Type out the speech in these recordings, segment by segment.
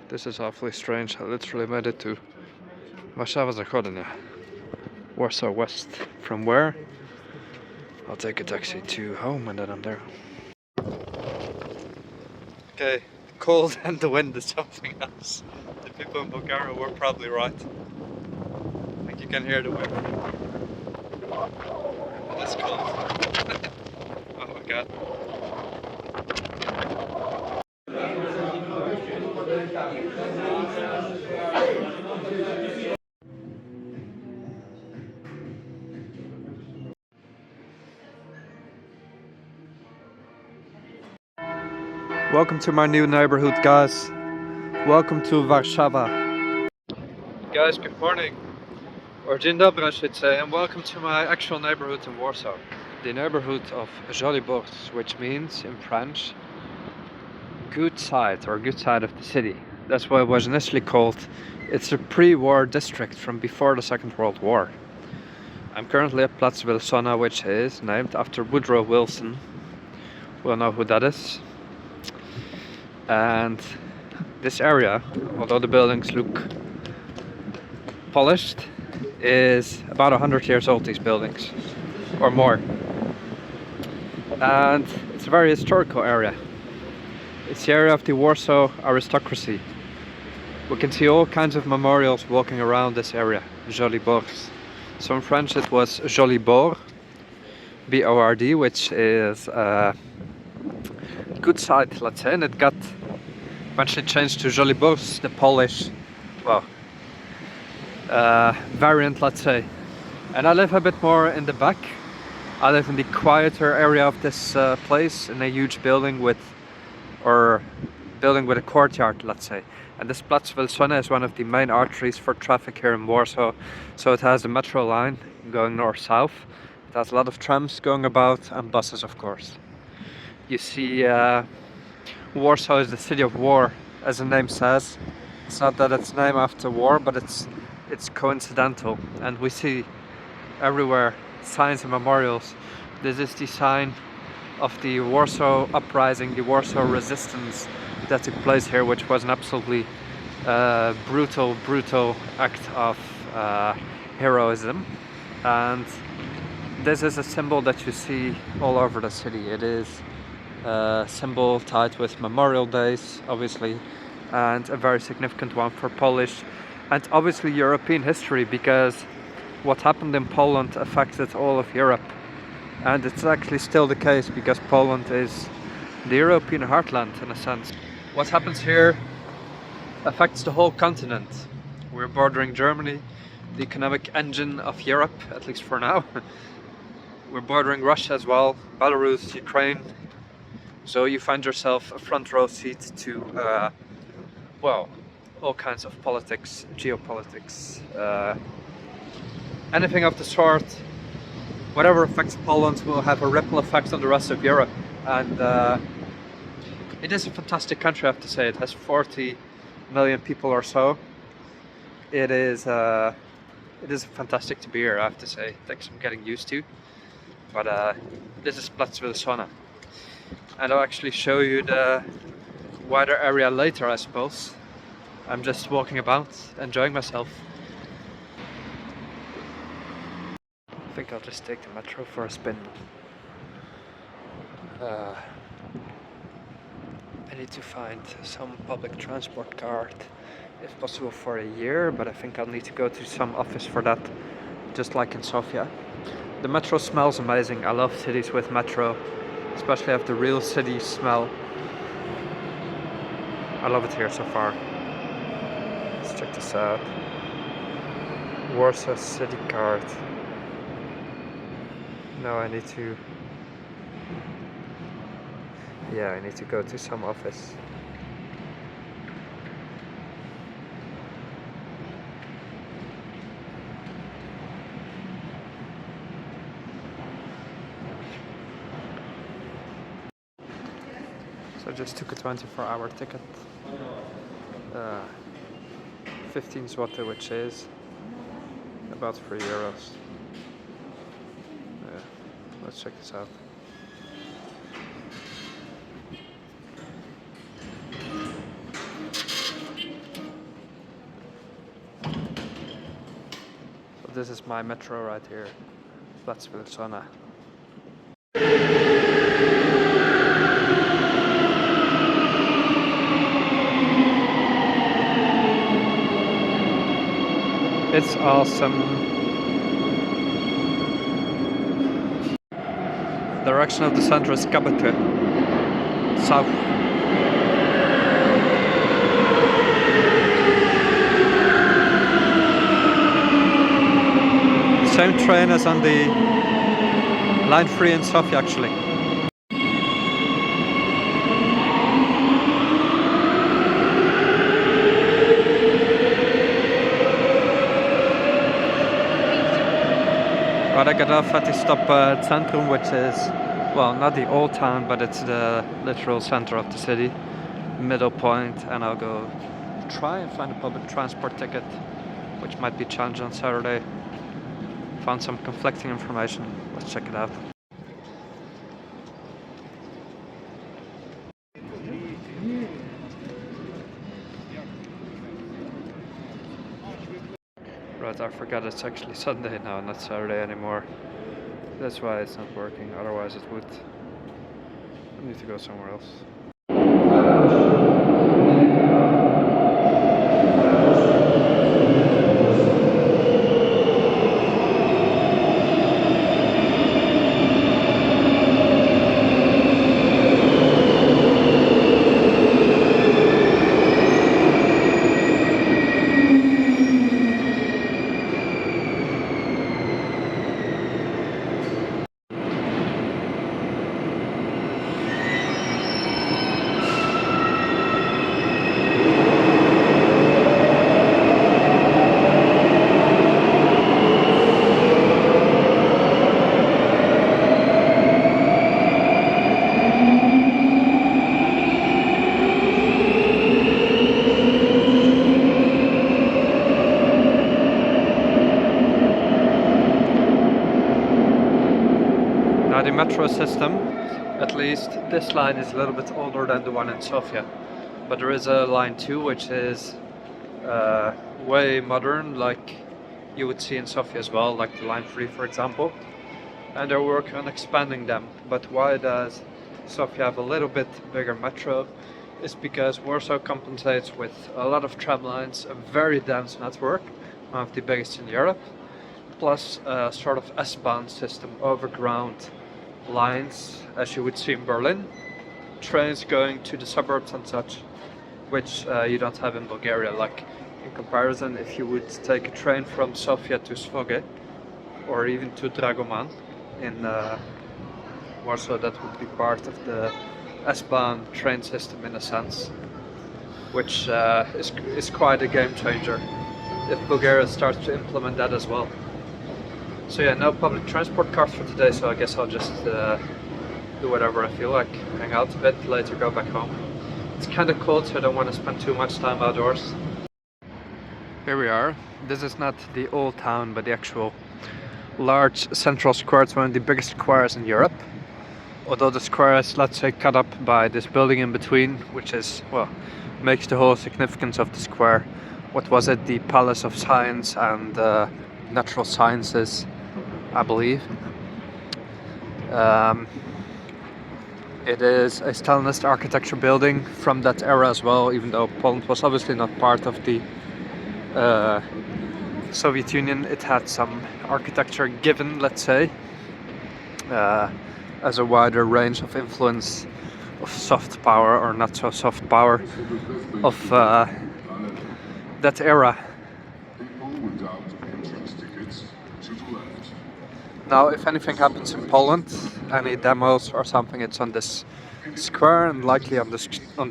This is awfully strange. I literally made it to Warszawa Zachodnia, Warsaw West. From where? I'll take a taxi to home and then I'm there. Okay, the cold and the wind is something else. The people in Bulgaria were probably right. I think you can hear the wind. It is cold. Oh my god. Welcome to my new neighbourhood, guys. Welcome to Warszawa. Guys, good morning. Or dzień dobry, I should say, and welcome to my actual neighbourhood in Warsaw. The neighbourhood of Żoliborz, which means in French, good side or good side of the city. That's what it was initially called. It's a pre-war district from before the Second World War. I'm currently at Plac Wilsona, which is named after Woodrow Wilson. We'll know who that is. And this area, although the buildings look polished, is about 100 years old, these buildings, or more. And it's a very historical area. It's the area of the Warsaw aristocracy. We can see all kinds of memorials walking around this area, Żoliborz. So in French it was Żoliborz, B-O-R-D, which is a good side, let's say, and it got eventually changed to Żoliborz, the Polish, well, variant, let's say. And I live a bit more in the back. I live in the quieter area of this place, in a huge building with a courtyard, let's say. And this Plac Wilsona is one of the main arteries for traffic here in Warsaw. So it has the metro line going north-south. It has a lot of trams going about and buses, of course. You see, Warsaw is the city of war, as the name says. It's not that it's named after war, but it's coincidental. And we see everywhere signs and memorials. This is the sign of the Warsaw Uprising, the Warsaw Resistance that took place here, which was an absolutely brutal act of heroism. And this is a symbol that you see all over the city. It is a symbol tied with Memorial Days, obviously, and a very significant one for Polish and obviously European history, because what happened in Poland affected all of Europe. And it's actually still the case, because Poland is the European heartland in a sense. What happens here affects the whole continent. We're bordering Germany, the economic engine of Europe, at least for now. We're bordering Russia as well, Belarus, Ukraine. So you find yourself a front row seat to, well, all kinds of politics, geopolitics, anything of the sort. Whatever affects Poland will have a ripple effect on the rest of Europe. And it is a fantastic country, I have to say. It has 40 million people or so. It is fantastic to be here, I have to say. It takes some getting used to. But this is Plac Wilsona. And I'll actually show you the wider area later, I suppose. I'm just walking about, enjoying myself. I think I'll just take the metro for a spin. I need to find some public transport card, if possible for a year, but I think I'll need to go to some office for that, just like in Sofia. The metro smells amazing. I love cities with metro, especially have the real city smell. I love it here so far. Let's check this out. Warsaw city card. No, I need to... yeah, I need to go to some office. So I just took a 24-hour ticket. 15 zloty, which is about €3. Yeah, let's check this out. This is my metro right here, Platzwilsona. It's awesome. Direction of the center is Kabete, south. Same train as on the line 3 in Sofia actually. Right, I got off at the stop Centrum, which is, well, not the old town, but it's the literal center of the city, middle point, and I'll go try and find a public transport ticket, which might be challenged on Saturday. Found some conflicting information. Let's check it out. Right, I forgot it's actually Sunday now, not Saturday anymore. That's why it's not working, otherwise it would. I need to go somewhere else. Now the metro system, at least this line is a little bit older than the one in Sofia, but there is a line 2 which is way modern, like you would see in Sofia as well, like the line 3 for example, and they're working on expanding them. But why does Sofia have a little bit bigger metro is because Warsaw compensates with a lot of tram lines, a very dense network, one of the biggest in Europe, plus a sort of S-Bahn system, overground lines, as you would see in Berlin, trains going to the suburbs and such, which you don't have in Bulgaria. Like, in comparison, if you would take a train from Sofia to Svoge, or even to Dragoman in Warsaw, that would be part of the S-Bahn train system in a sense, which is quite a game changer if Bulgaria starts to implement that as well. So yeah, no public transport cards for today, so I guess I'll just do whatever I feel like, hang out a bit, later go back home. It's kind of cold, so I don't want to spend too much time outdoors. Here we are. This is not the old town, but the actual large central square. It's one of the biggest squares in Europe. Although the square is, let's say, cut up by this building in between, which is, well, makes the whole significance of the square. What was it? The Palace of Science and Natural Sciences, I believe. It is a Stalinist architecture building from that era as well, even though Poland was obviously not part of the Soviet Union. It had some architecture given, let's say, as a wider range of influence of soft power or not so soft power of that era. Now, if anything happens in Poland, any demos or something, it's on this square and likely on the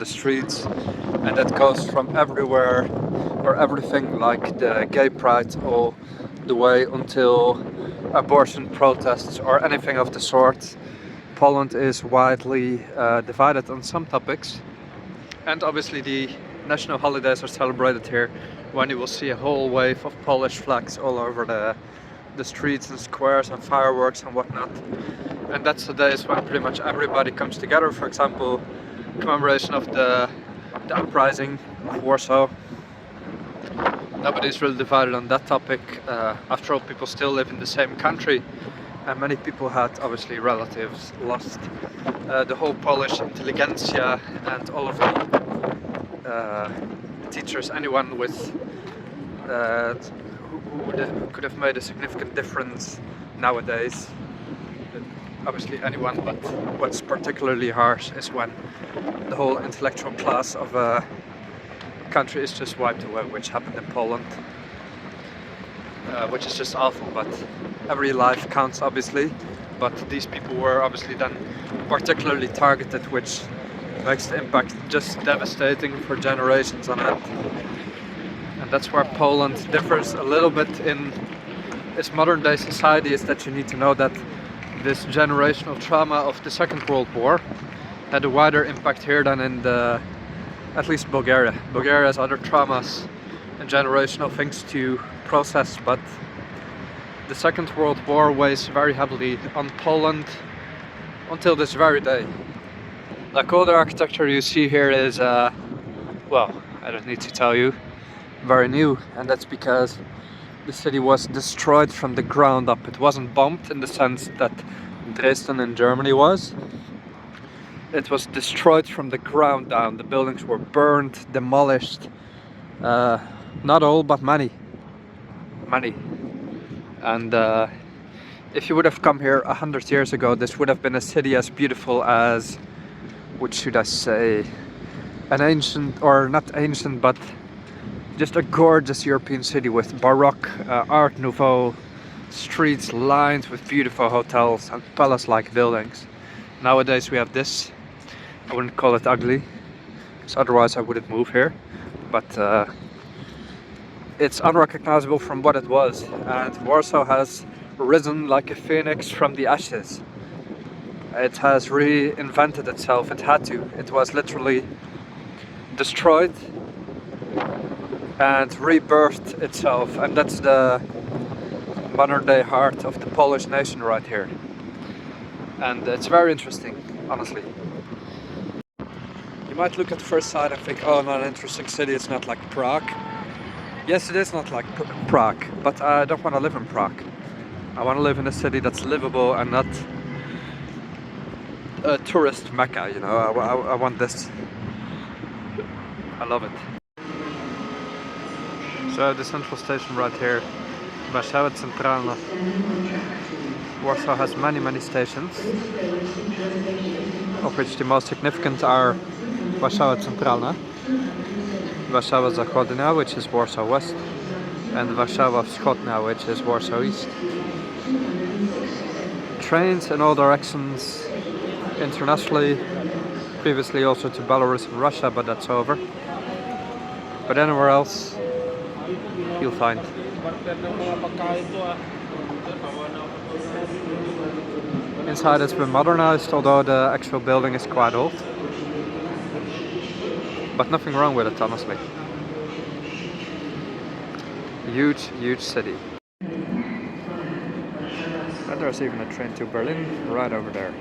streets, and that goes from everywhere or everything, like the gay pride all the way until abortion protests or anything of the sort. Poland is widely divided on some topics, and obviously the national holidays are celebrated here, when you will see a whole wave of Polish flags all over the streets and squares and fireworks and whatnot. And that's the days when pretty much everybody comes together. For example, commemoration of the uprising of Warsaw, nobody's really divided on that topic. After all, people still live in the same country, and many people had obviously relatives lost. The whole Polish intelligentsia and all of the teachers, anyone with who could have made a significant difference nowadays. Obviously anyone, but what's particularly harsh is when the whole intellectual class of a country is just wiped away, which happened in Poland, which is just awful. But every life counts, obviously, but these people were obviously then particularly targeted, which makes the impact just devastating for generations on end. And that's where Poland differs a little bit in its modern day society, is that you need to know that this generational trauma of the Second World War had a wider impact here than in at least Bulgaria. Bulgaria has other traumas and generational things to process, but the Second World War weighs very heavily on Poland until this very day. Like all the architecture you see here is, well, I don't need to tell you, very new, and that's because the city was destroyed from the ground up. It wasn't bombed in the sense that Dresden in Germany was. It was destroyed from the ground down. The buildings were burned, demolished. Not all, but many. Many. And if you would have come here 100 years ago, this would have been a city as beautiful as, what should I say, an ancient, or not ancient, but just a gorgeous European city with Baroque, Art Nouveau streets lined with beautiful hotels and palace-like buildings. Nowadays we have this. I wouldn't call it ugly, because otherwise I wouldn't move here. But it's unrecognizable from what it was, and Warsaw has risen like a phoenix from the ashes. It has reinvented itself. It had to. It was literally destroyed and rebirthed itself, and that's the modern day heart of the Polish nation right here. And it's very interesting, honestly. You might look at first sight and think, oh, not an interesting city, it's not like Prague. Yes, it is not like Prague, but I don't want to live in Prague. I want to live in a city that's livable and not a tourist mecca, you know. I want this. I love it. So the central station right here, Warszawa Centralna. Warsaw has many stations, of which the most significant are Warszawa Centralna, Warszawa Zachodnia, which is Warsaw West, and Warszawa Wschodnia, which is Warsaw East. Trains in all directions internationally, previously also to Belarus and Russia, but that's over. But anywhere else you'll find. Inside has been modernized, although the actual building is quite old. But nothing wrong with it, honestly. Huge city. And there's even a train to Berlin right over there.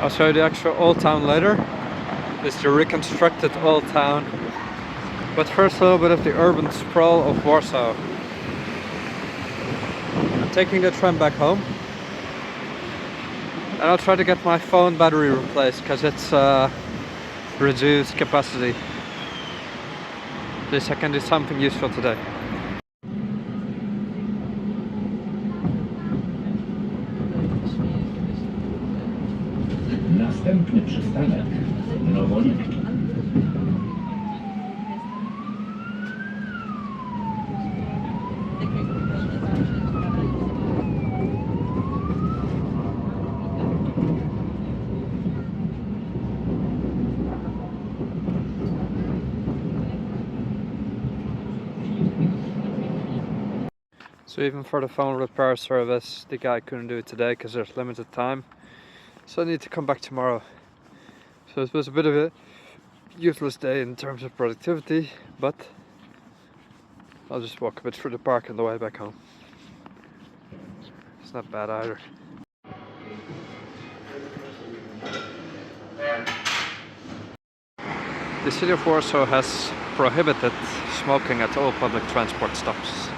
I'll show you the actual old town later. This is the reconstructed old town. But first a little bit of the urban sprawl of Warsaw. I'm taking the tram back home. And I'll try to get my phone battery replaced because it's reduced capacity. At least I can do something useful today. Następny przystanek Nowolipki. So even for the phone repair service, the guy couldn't do it today because there's limited time. So I need to come back tomorrow. So it was a bit of a useless day in terms of productivity, but I'll just walk a bit through the park on the way back home. It's not bad either. The city of Warsaw has prohibited smoking at all public transport stops.